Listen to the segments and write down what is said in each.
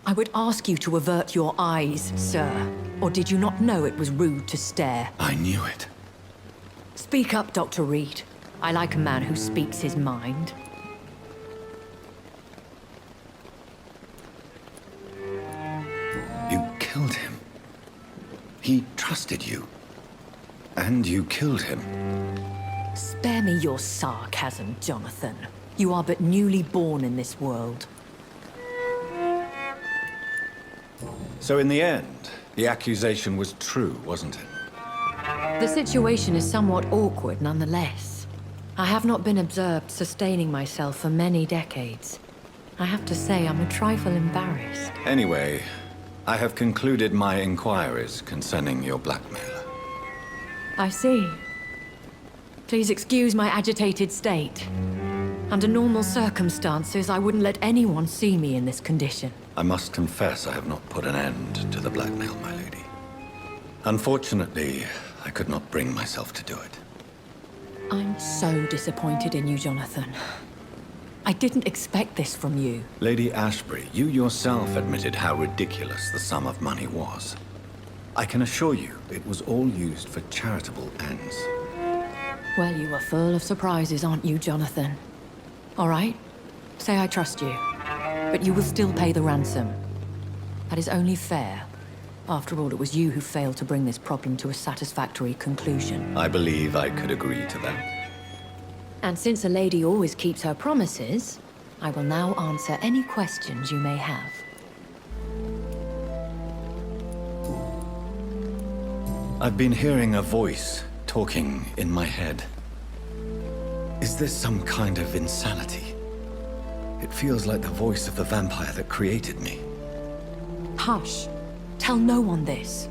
I would ask you to avert your eyes, sir. Or did you not know it was rude to stare? I knew it. Speak up, Dr. Reed. I like a man who speaks his mind. You killed him. He trusted you. And you killed him. Spare me your sarcasm, Jonathan. You are but newly born in this world. So in the end, the accusation was true, wasn't it? The situation is somewhat awkward nonetheless. I have not been observed sustaining myself for many decades. I have to say I'm a trifle embarrassed. Anyway, I have concluded my inquiries concerning your blackmailer. I see. Please excuse my agitated state. Under normal circumstances, I wouldn't let anyone see me in this condition. I must confess I have not put an end to the blackmail, my lady. Unfortunately, I could not bring myself to do it. I'm so disappointed in you, Jonathan. I didn't expect this from you. Lady Ashbury, you yourself admitted how ridiculous the sum of money was. I can assure you, it was all used for charitable ends. Well, you are full of surprises, aren't you, Jonathan? All right, say I trust you, but you will still pay the ransom. That is only fair. After all, it was you who failed to bring this problem to a satisfactory conclusion. I believe I could agree to that. And since a lady always keeps her promises, I will now answer any questions you may have. I've been hearing a voice talking in my head. Is this some kind of insanity? It feels like the voice of the vampire that created me. Hush. Tell no one this.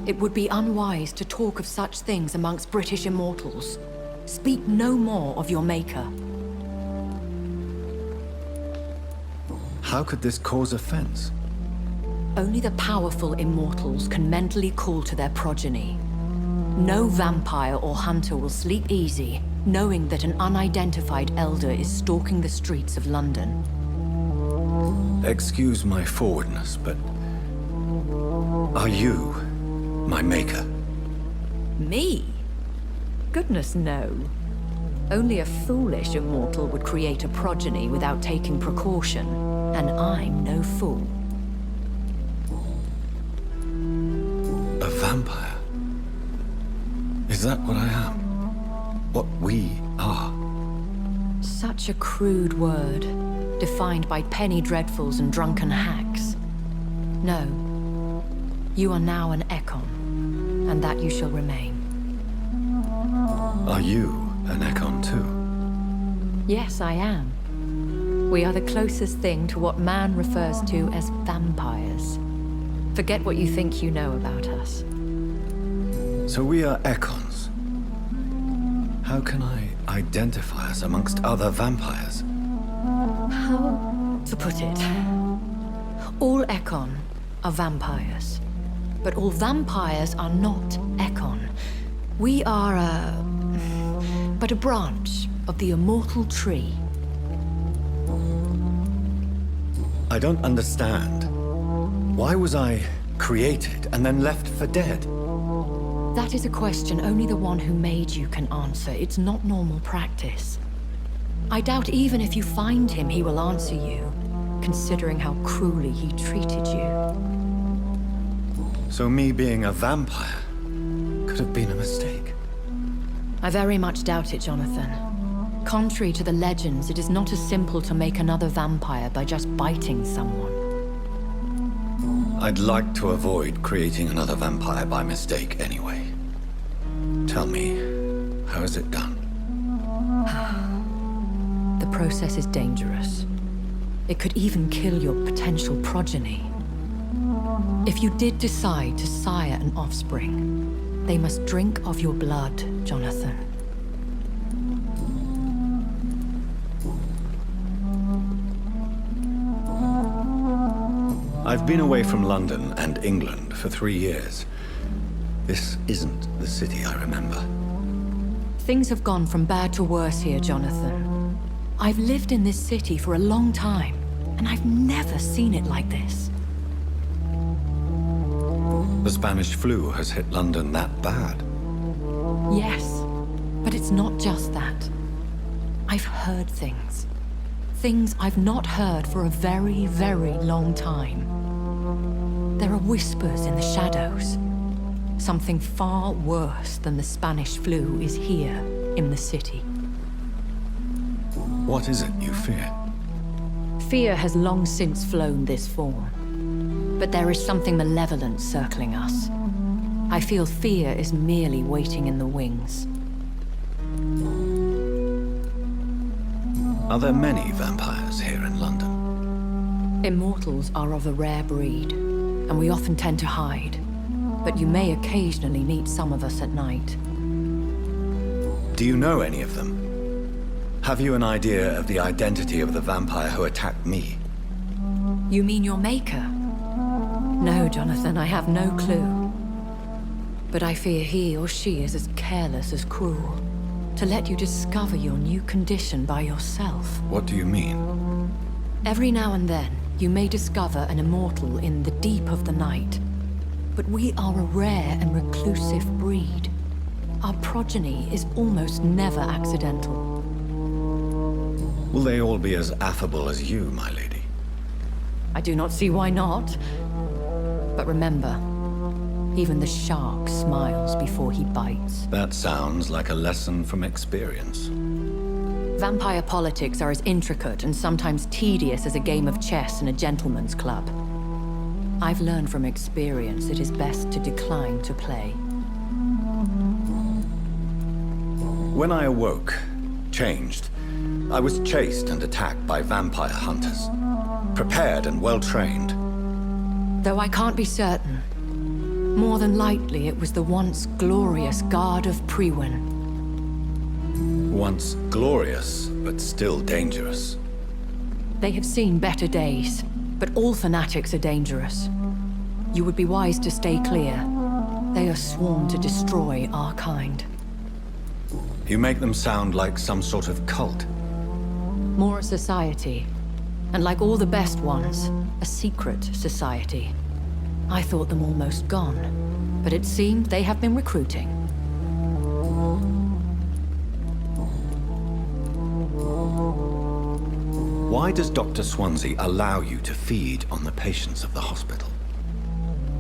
It would be unwise to talk of such things amongst British immortals. Speak no more of your maker. How could this cause offense? Only the powerful immortals can mentally call to their progeny. No vampire or hunter will sleep easy, knowing that an unidentified elder is stalking the streets of London. Excuse my forwardness, but... are you my maker? Me? Goodness, no. Only a foolish immortal would create a progeny without taking precaution, and I'm no fool. A vampire? Is that what I am? What we are? Such a crude word, defined by penny dreadfuls and drunken hacks. No. You are now an Ekon, and that you shall remain. Are you an Ekon too? Yes, I am. We are the closest thing to what man refers to as vampires. Forget what you think you know about us. So we are Ekons. How can I identify us amongst other vampires? How to put it? All Ekon are vampires. But all vampires are not Ekon. We are but a branch of the immortal tree. I don't understand. Why was I created and then left for dead? That is a question only the one who made you can answer. It's not normal practice. I doubt even if you find him, he will answer you, considering how cruelly he treated you. So me being a vampire could have been a mistake. I very much doubt it, Jonathan. Contrary to the legends, it is not as simple to make another vampire by just biting someone. I'd like to avoid creating another vampire by mistake anyway. Tell me, how is it done? The process is dangerous. It could even kill your potential progeny. If you did decide to sire an offspring, they must drink of your blood, Jonathan. I've been away from London and England for 3 years. This isn't the city I remember. Things have gone from bad to worse here, Jonathan. I've lived in this city for a long time, and I've never seen it like this. The Spanish flu has hit London that bad. Yes, but it's not just that. I've heard things. Things I've not heard for a very, very long time. There are whispers in the shadows. Something far worse than the Spanish flu is here in the city. What is it you fear? Fear has long since flown this form. But there is something malevolent circling us. I feel fear is merely waiting in the wings. Are there many vampires here in London? Immortals are of a rare breed, and we often tend to hide. But you may occasionally meet some of us at night. Do you know any of them? Have you an idea of the identity of the vampire who attacked me? You mean your maker? No, Jonathan, I have no clue. But I fear he or she is as careless as cruel. To let you discover your new condition by yourself. What do you mean? Every now and then, you may discover an immortal in the deep of the night. But we are a rare and reclusive breed. Our progeny is almost never accidental. Will they all be as affable as you, my lady? I do not see why not. But remember, even the shark smiles before he bites. That sounds like a lesson from experience. Vampire politics are as intricate and sometimes tedious as a game of chess in a gentleman's club. I've learned from experience it is best to decline to play. When I awoke, changed, I was chased and attacked by vampire hunters. Prepared and well-trained. Though I can't be certain, more than likely it was the once glorious Guard of Priwen. Once glorious, but still dangerous. They have seen better days, but all fanatics are dangerous. You would be wise to stay clear. They are sworn to destroy our kind. You make them sound like some sort of cult. More a society. And like all the best ones, a secret society. I thought them almost gone, but it seemed they have been recruiting. Why does Dr. Swansea allow you to feed on the patients of the hospital?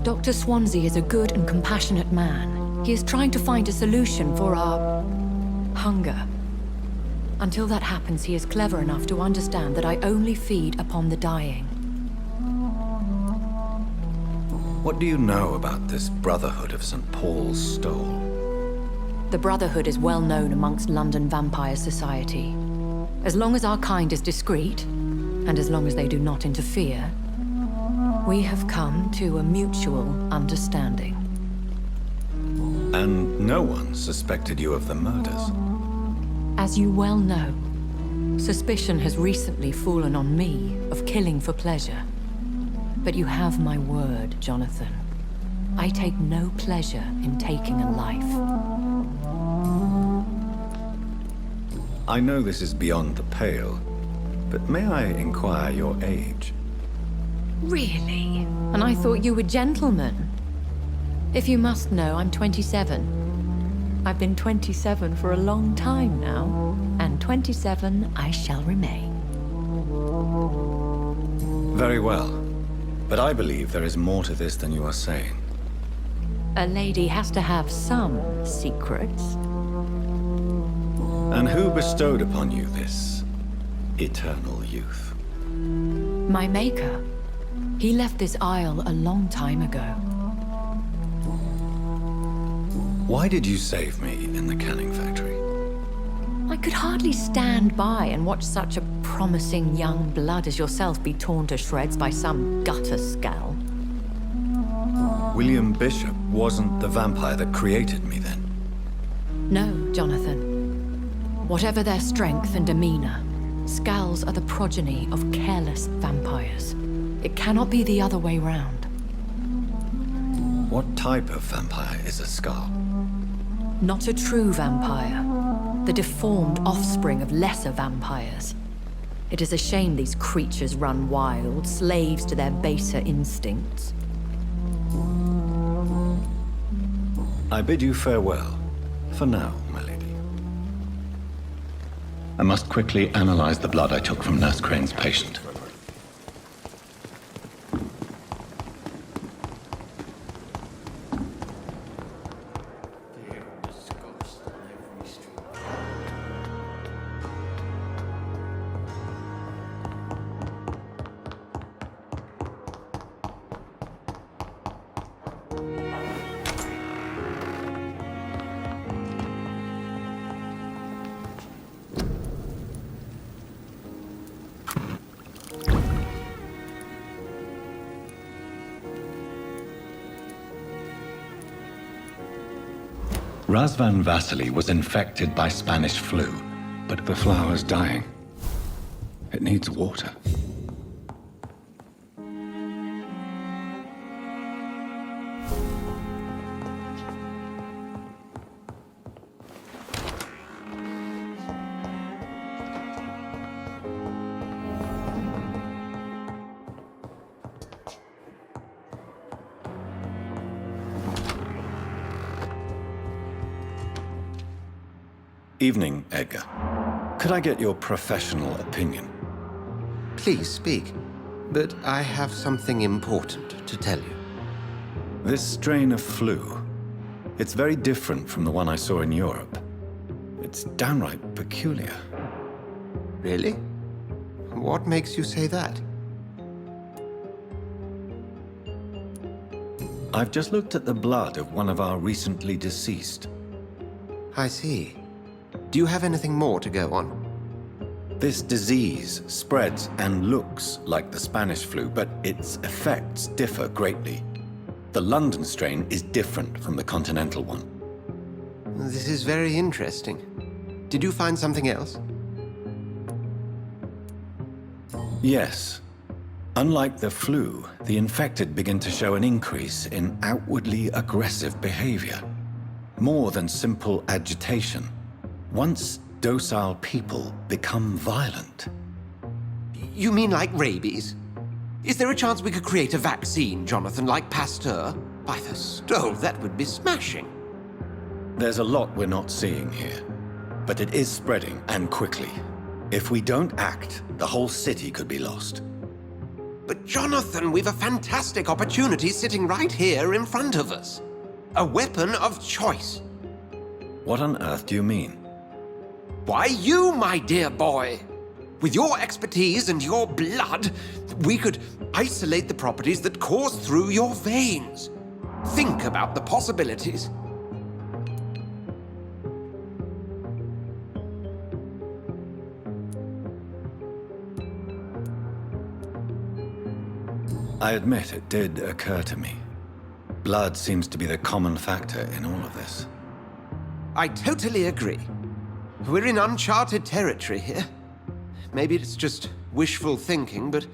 Dr. Swansea is a good and compassionate man. He is trying to find a solution for our hunger. Until that happens, he is clever enough to understand that I only feed upon the dying. What do you know about this Brotherhood of St. Paul's Stole? The Brotherhood is well known amongst London Vampire Society. As long as our kind is discreet, and as long as they do not interfere, we have come to a mutual understanding. And no one suspected you of the murders? As you well know, suspicion has recently fallen on me of killing for pleasure. But you have my word, Jonathan. I take no pleasure in taking a life. I know this is beyond the pale, but may I inquire your age? Really? And I thought you were gentlemen. If you must know, I'm 27. I've been 27 for a long time now, and 27 I shall remain. Very well. But I believe there is more to this than you are saying. A lady has to have some secrets. And who bestowed upon you this eternal youth? My maker. He left this isle a long time ago. Why did you save me in the canning factory? I could hardly stand by and watch such a promising young blood as yourself be torn to shreds by some gutter scowl. William Bishop wasn't the vampire that created me then? No, Jonathan. Whatever their strength and demeanor, Scowls are the progeny of careless vampires. It cannot be the other way round. What type of vampire is a Skull? Not a true vampire. The deformed offspring of lesser vampires. It is a shame these creatures run wild, slaves to their baser instincts. I bid you farewell. For now, my lady. I must quickly analyze the blood I took from Nurse Crane's patient. Razvan Vasily was infected by Spanish flu, but the flower's dying. It needs water. Evening, Edgar. Could I get your professional opinion? Please speak, but I have something important to tell you. This strain of flu, it's very different from the one I saw in Europe. It's downright peculiar. Really? What makes you say that? I've just looked at the blood of one of our recently deceased. I see. Do you have anything more to go on? This disease spreads and looks like the Spanish flu, but its effects differ greatly. The London strain is different from the continental one. This is very interesting. Did you find something else? Yes. Unlike the flu, the infected begin to show an increase in outwardly aggressive behavior. More than simple agitation. Once docile people become violent. You mean like rabies? Is there a chance we could create a vaccine, Jonathan, like Pasteur? By the stole, that would be smashing. There's a lot we're not seeing here, but it is spreading, and quickly. If we don't act, the whole city could be lost. But Jonathan, we've a fantastic opportunity sitting right here in front of us. A weapon of choice. What on earth do you mean? Why, you, my dear boy. With your expertise and your blood, we could isolate the properties that course through your veins. Think about the possibilities. I admit it did occur to me. Blood seems to be the common factor in all of this. I totally agree. We're in uncharted territory here. Maybe it's just wishful thinking, but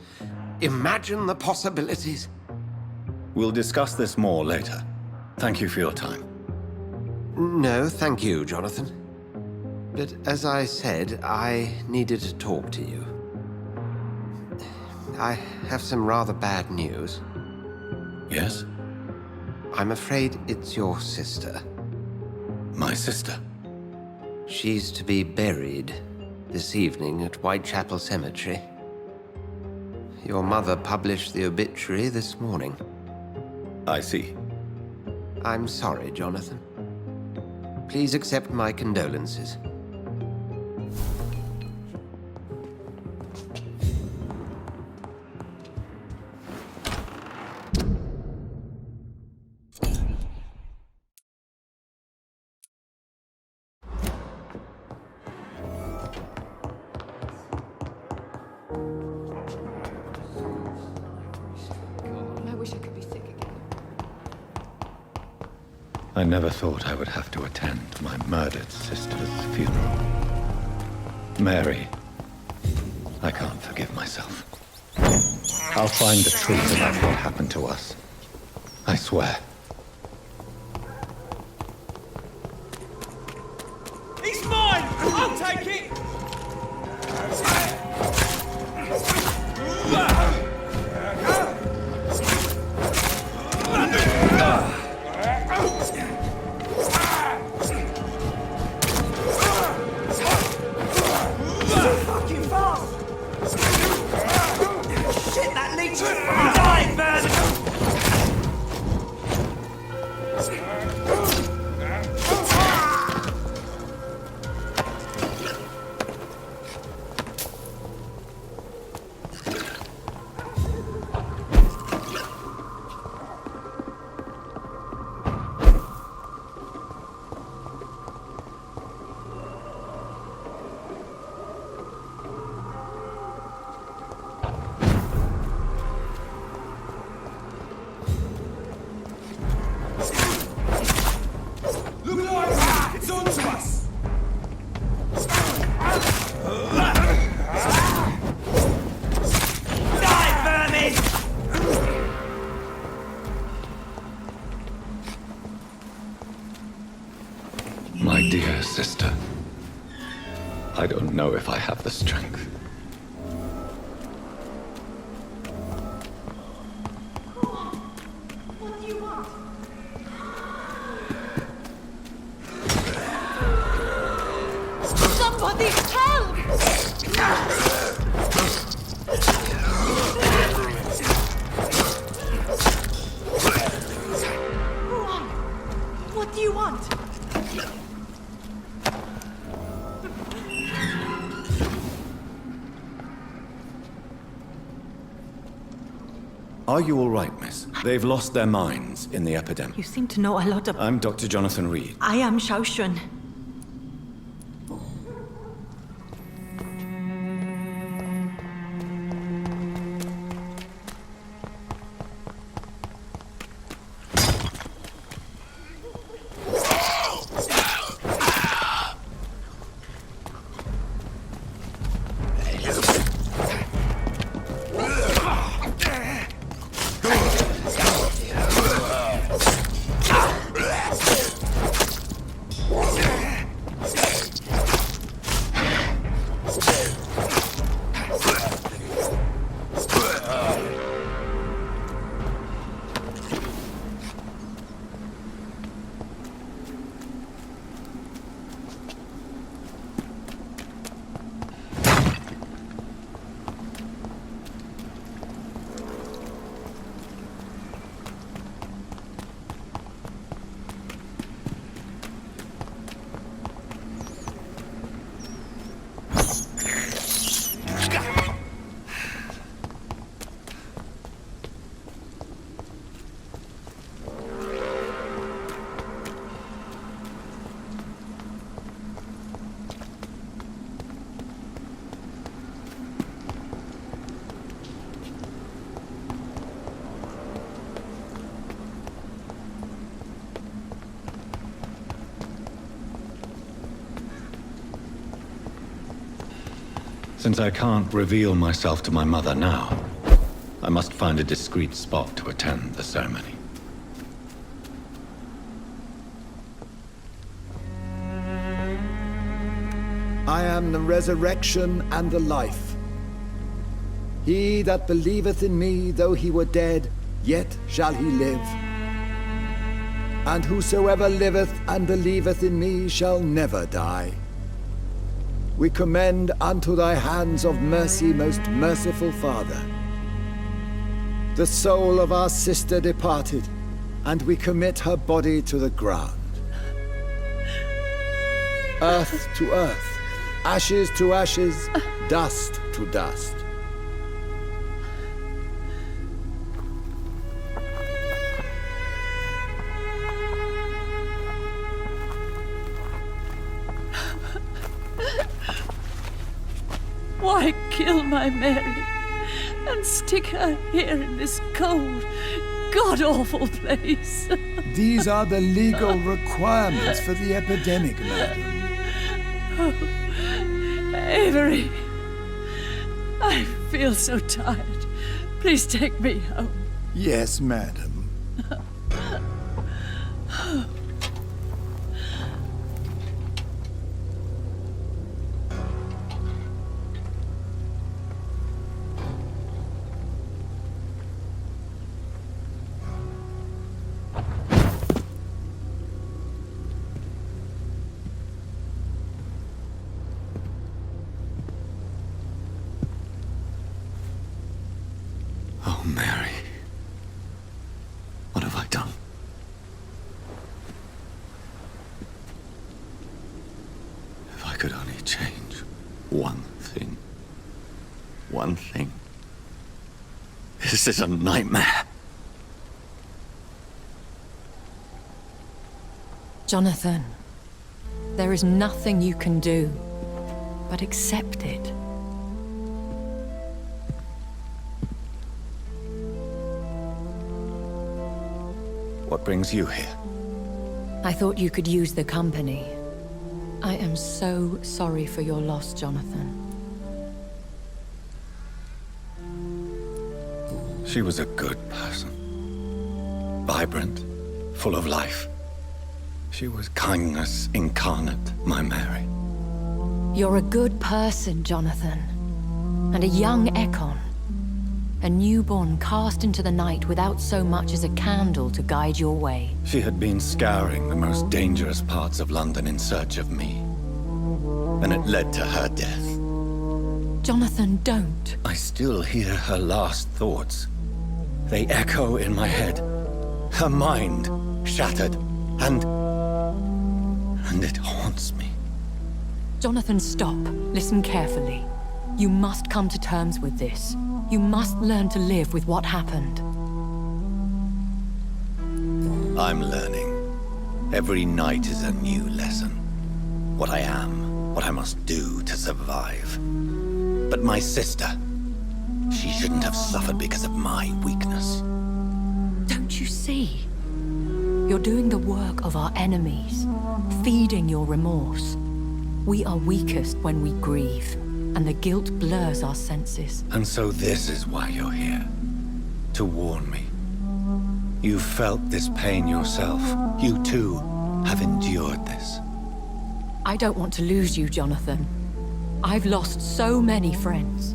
imagine the possibilities. We'll discuss this more later. Thank you for your time. No, thank you, Jonathan. But as I said, I needed to talk to you. I have some rather bad news. Yes? I'm afraid it's your sister. My sister? She's to be buried this evening at Whitechapel Cemetery. Your mother published the obituary this morning. I see. I'm sorry, Jonathan. Please accept my condolences. I never thought I would have to attend my murdered sister's funeral. Mary, I can't forgive myself. I'll find the truth about what happened to us. I swear. He's mine! I'll take it! Shit, that leech! Die, vermin! It's on to us! Die, vermin! My dear sister, I don't know if I have the strength. What do you want? Somebody help! What do you want? Are you all right, miss? They've lost their minds in the epidemic. You seem to know a lot of... I'm Dr. Jonathan Reed. I am Shaoshun. Since I can't reveal myself to my mother now, I must find a discreet spot to attend the ceremony. I am the resurrection and the life. He that believeth in me, though he were dead, yet shall he live. And whosoever liveth and believeth in me shall never die. We commend unto thy hands of mercy, most merciful Father, the soul of our sister departed, and we commit her body to the ground. Earth to earth, ashes to ashes, dust to dust. Why kill my Mary and stick her here in this cold, god-awful place? These are the legal requirements for the epidemic, madam. Oh, Avery, I feel so tired. Please take me home. Yes, madam. Mary. What have I done? If I could only change one thing. One thing. This is a nightmare. Jonathan, there is nothing you can do but accept it. What brings you here? I thought you could use the company. I am so sorry for your loss, Jonathan. She was a good person. Vibrant, full of life. She was kindness incarnate, my Mary. You're a good person, Jonathan. And a young Ekon. A newborn cast into the night without so much as a candle to guide your way. She had been scouring the most dangerous parts of London in search of me. And it led to her death. Jonathan, don't. I still hear her last thoughts. They echo in my head. Her mind shattered, and it haunts me. Jonathan, stop. Listen carefully. You must come to terms with this. You must learn to live with what happened. I'm learning. Every night is a new lesson. What I am, what I must do to survive. But my sister, she shouldn't have suffered because of my weakness. Don't you see? You're doing the work of our enemies, feeding your remorse. We are weakest when we grieve, and the guilt blurs our senses. And so this is why you're here. To warn me. You've felt this pain yourself. You too have endured this. I don't want to lose you, Jonathan. I've lost so many friends.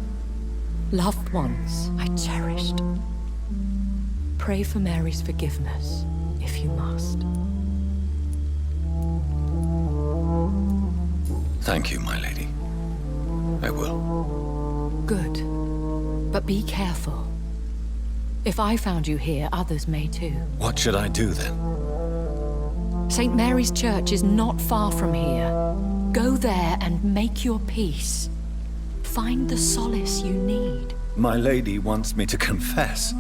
Loved ones I cherished. Pray for Mary's forgiveness, if you must. Thank you, my lady. I will. Good. But be careful. If I found you here, others may too. What should I do then? St. Mary's Church is not far from here. Go there and make your peace. Find the solace you need. My lady wants me to confess.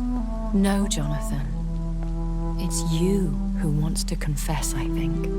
No, Jonathan. It's you who wants to confess, I think.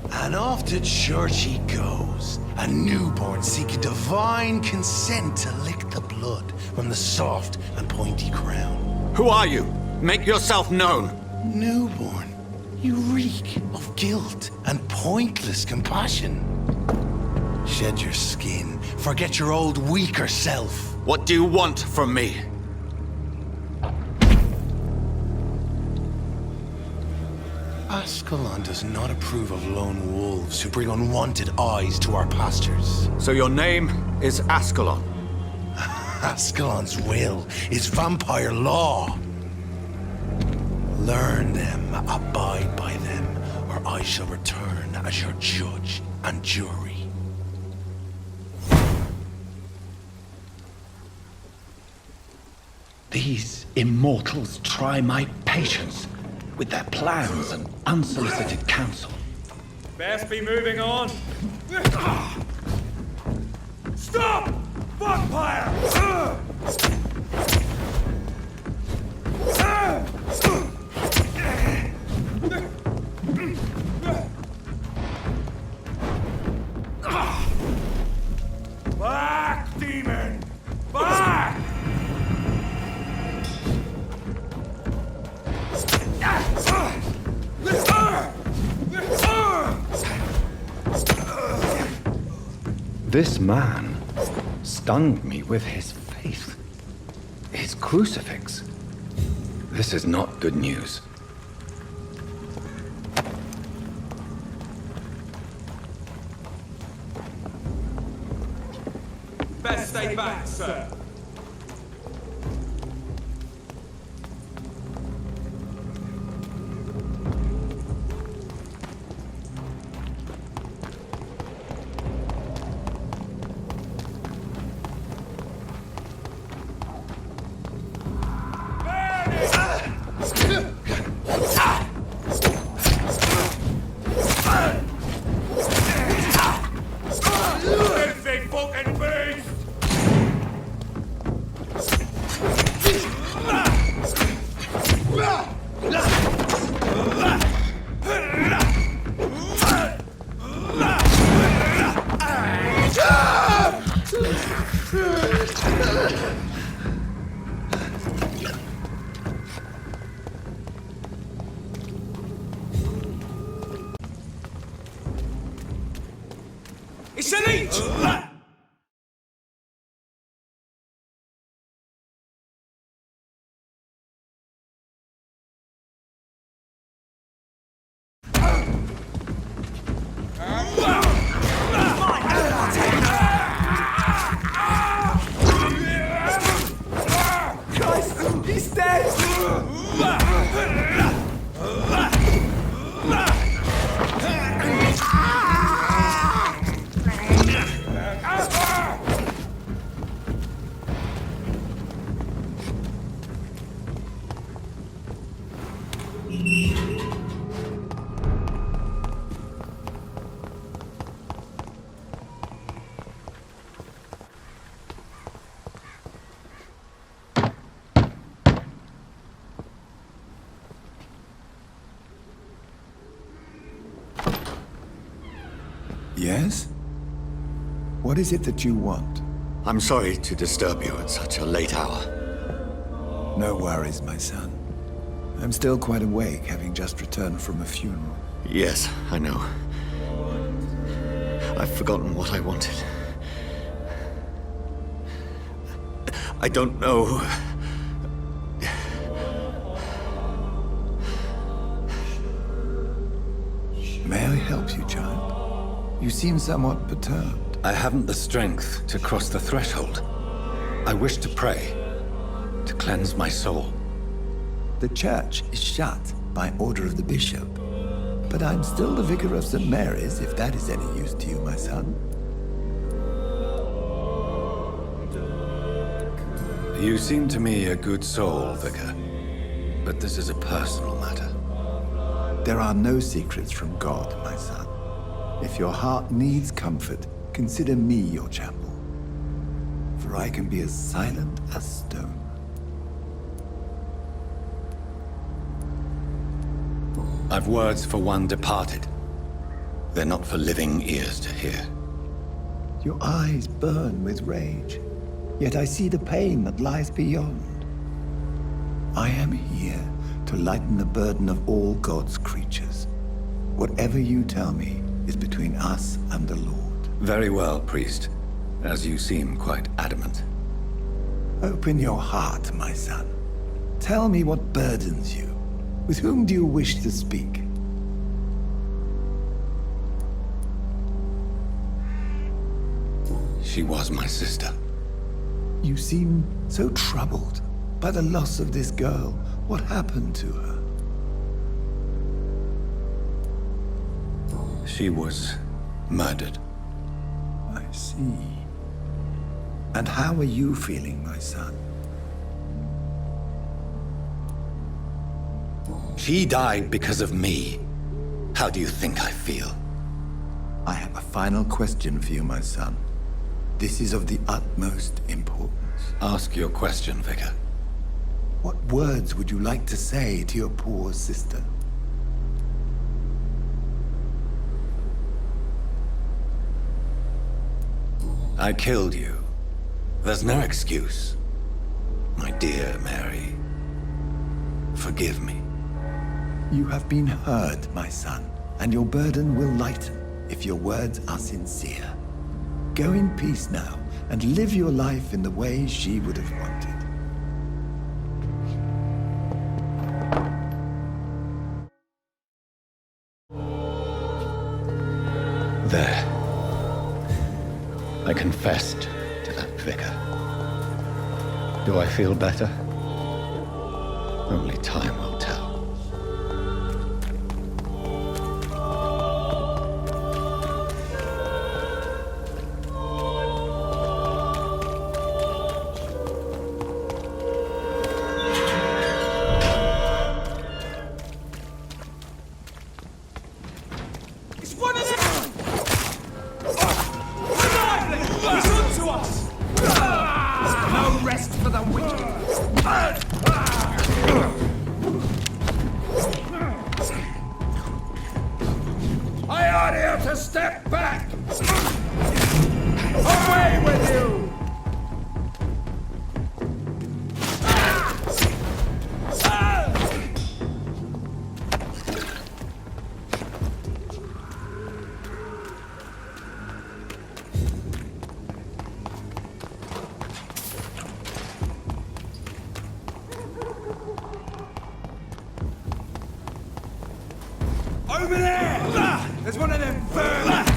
And off to church he goes, a newborn seeking divine consent to lick the blood from the soft and pointy crown. Who are you? Make yourself known. Newborn, you reek of guilt and pointless compassion. Shed your skin, forget your old weaker self. What do you want from me? Ascalon does not approve of lone wolves who bring unwanted eyes to our pastures. So your name is Ascalon? Ascalon's will is vampire law. Learn them, abide by them, or I shall return as your judge and jury. These immortals try my patience with their plans and unsolicited counsel. Best be moving on. Stop! Vampire! Back, demon! Back! This man stunned me with his faith. His crucifix. This is not good news. Best stay back, sir. It's an each! He's dead! Yes? What is it that you want? I'm sorry to disturb you at such a late hour. No worries, my son. I'm still quite awake, having just returned from a funeral. Yes, I know. I've forgotten what I wanted. I don't know. May I help you, child? You seem somewhat perturbed. I haven't the strength to cross the threshold. I wish to pray, to cleanse my soul. The church is shut by order of the bishop. But I'm still the vicar of St. Mary's, if that is any use to you, my son. You seem to me a good soul, Vicar. But this is a personal matter. There are no secrets from God, my son. If your heart needs comfort, consider me your chapel. For I can be as silent as stone. I've words for one departed. They're not for living ears to hear. Your eyes burn with rage, yet I see the pain that lies beyond. I am here to lighten the burden of all God's creatures. Whatever you tell me is between us and the Lord. Very well, priest, as you seem quite adamant. Open your heart, my son. Tell me what burdens you. With whom do you wish to speak? She was my sister. You seem so troubled by the loss of this girl. What happened to her? She was murdered. I see. And how are you feeling, my son? She died because of me. How do you think I feel? I have a final question for you, my son. This is of the utmost importance. Ask your question, Vicar. What words would you like to say to your poor sister? I killed you. There's no excuse. My dear Mary, forgive me. You have been heard, my son, and your burden will lighten if your words are sincere. Go in peace now, and live your life in the way she would have wanted. confessed to that vicar. Do I feel better? Only time will tell. Over there! There's one of them birds!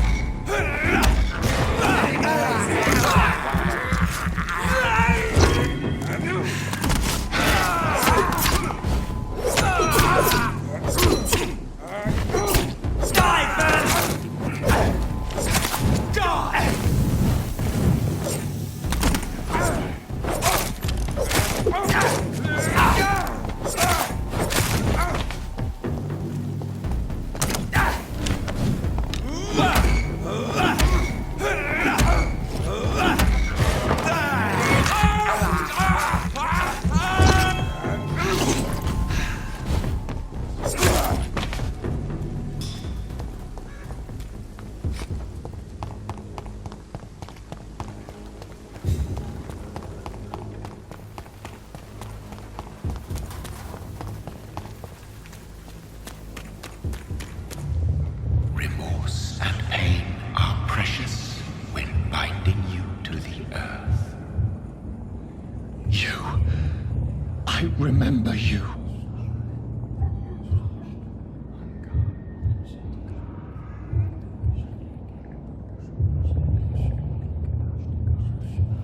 Remember you.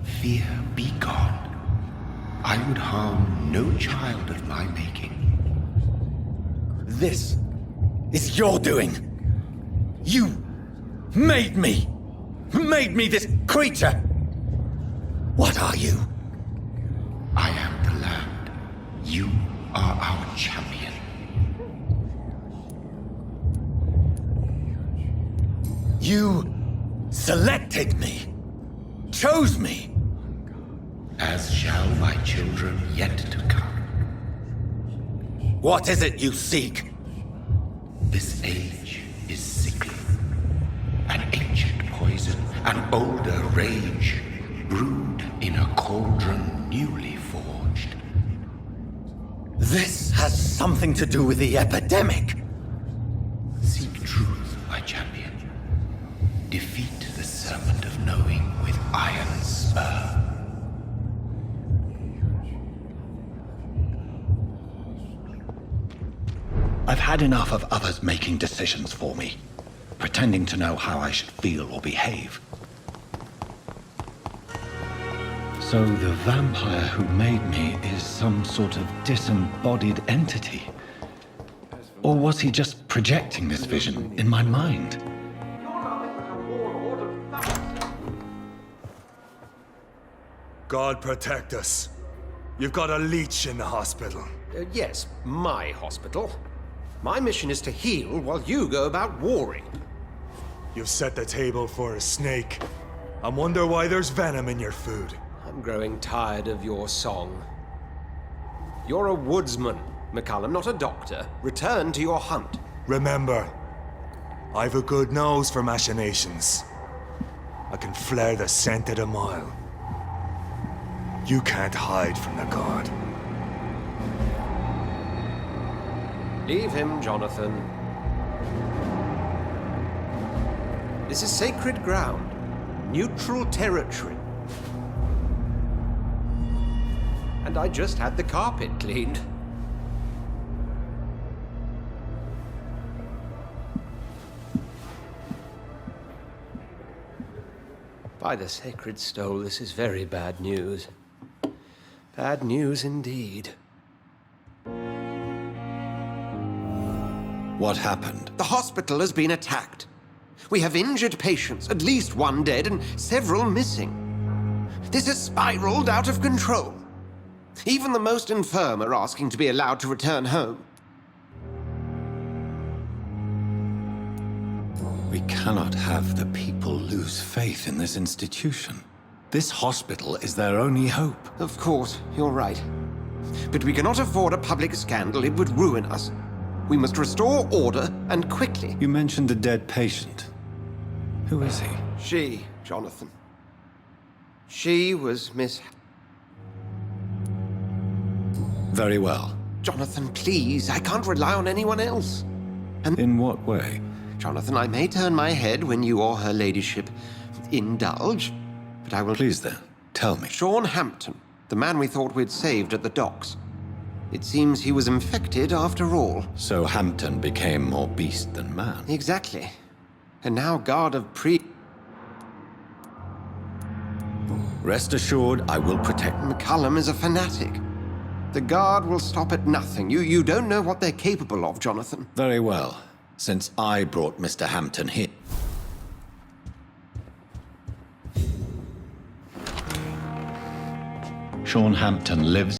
Fear be gone. I would harm no child of my making. This is your doing. You made me this creature. What are you? I am the land. You are our champion. You selected me, chose me. As shall my children yet to come. What is it you seek? This age is sickly. An ancient poison, an older rage, brewed in a cauldron newly forged. This has something to do with the epidemic. Seek truth, my champion. Defeat the serpent of knowing with iron spur. I've had enough of others making decisions for me, pretending to know how I should feel or behave. So the vampire who made me is some sort of disembodied entity? Or was he just projecting this vision in my mind? God protect us. You've got a leech in the hospital. Yes, my hospital. My mission is to heal while you go about warring. You've set the table for a snake. I wonder why there's venom in your food. I'm growing tired of your song. You're a woodsman, McCallum, not a doctor. Return to your hunt. Remember, I've a good nose for machinations. I can flare the scent at a mile. You can't hide from the god. Leave him, Jonathan. This is sacred ground. Neutral territory. And I just had the carpet cleaned. By the sacred stole, this is very bad news. Bad news indeed. What happened? The hospital has been attacked. We have injured patients, at least one dead and several missing. This has spiraled out of control. Even the most infirm are asking to be allowed to return home. We cannot have the people lose faith in this institution. This hospital is their only hope. Of course, you're right. But we cannot afford a public scandal. It would ruin us. We must restore order, and quickly. You mentioned a dead patient. Who is he? She, Jonathan. She was Miss... Very well. Jonathan, please, I can't rely on anyone else. And in what way? Jonathan, I may turn my head when you or her ladyship indulge, but I will... Please then, tell me. Sean Hampton, the man we thought we'd saved at the docks. It seems he was infected after all. So Hampton became more beast than man. Exactly. And now guard of Rest assured, I will protect... McCullum is a fanatic. The guard will stop at nothing. You don't know what they're capable of, Jonathan. Very well. Since I brought Mr. Hampton here... Sean Hampton lives